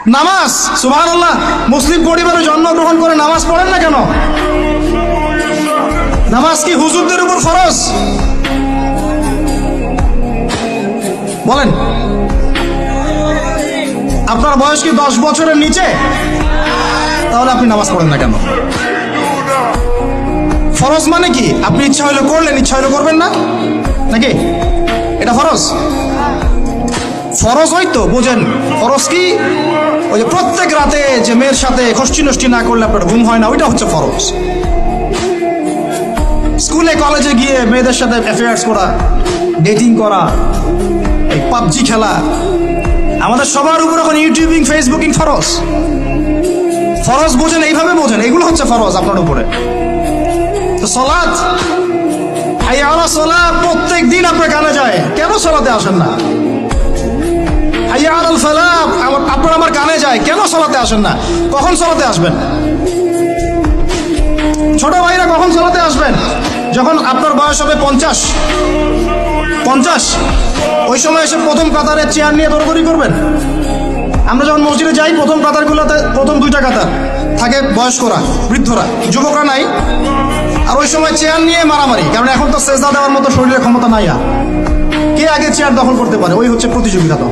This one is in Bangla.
নামাজ, সুবহানাল্লাহ, মুসলিম পরিবারে জন্মগ্রহণ করে নামাজ পড়েন না কেন? নামাজ কি হুজুরদের উপর ফরজ? বলেন, আপনার বয়স কি 10 বছরের নিচে? তাহলে আপনি নামাজ পড়েন না কেন? ফরজ মানে কি? আপনি ইচ্ছা হইলে করলেন, ইচ্ছা হইলে করবেন না, নাকি? এটা ফরজ? ফরজ হয়তো বোঝেন। ফরজ কি? ওই যে প্রত্যেক রাতে যে মেয়ের সাথে খষ্টি নষ্টি না করলে আপনার ঘুম হয় না, ওইটা হচ্ছে ফরজ। স্কুলে কলেজে গিয়ে মেয়েদের সাথে অ্যাফেয়ার্স করা, ডেটিং করা, এই পাবজি খেলা, আমাদের সবার উপর এখন ইউটিউবিং, ফেসবুকিং ফরজ। ফরজ বোঝেন, এইভাবে বোঝেন, এগুলো হচ্ছে ফরজ আপনার উপরে। তো সালাত, হাইয়া আলা সালাত প্রত্যেক দিন আপনার কানে যায়, কেন সালাতে আসেন না? হাইয়া আলাল ফালাহ আপনার আমার কানে যায়, কেন সালাতে আসেন না? কখন সালাতে আসবেন? ছোট ভাইরা কখন সালাতে আসবেন? যখন আপনার বয়স হবে 50, ওই সময় এসে প্রথম কাতারের চেয়ার নিয়ে দৌড়দৌড়ি করবেন। আমরা যখন মসজিদে যাই, প্রথম কাতারগুলোতে প্রথম 2টা কাতার থাকে বয়স্করা, বৃদ্ধরা, যুবকরা নাই। আর ওই সময় চেয়ার নিয়ে মারামারি, কারণ এখন তো সেজদা দেওয়ার মতো শরীরের ক্ষমতা নাই। আর কে আগে চেয়ার দখল করতে পারে, ওই হচ্ছে প্রতিযোগিতা। তো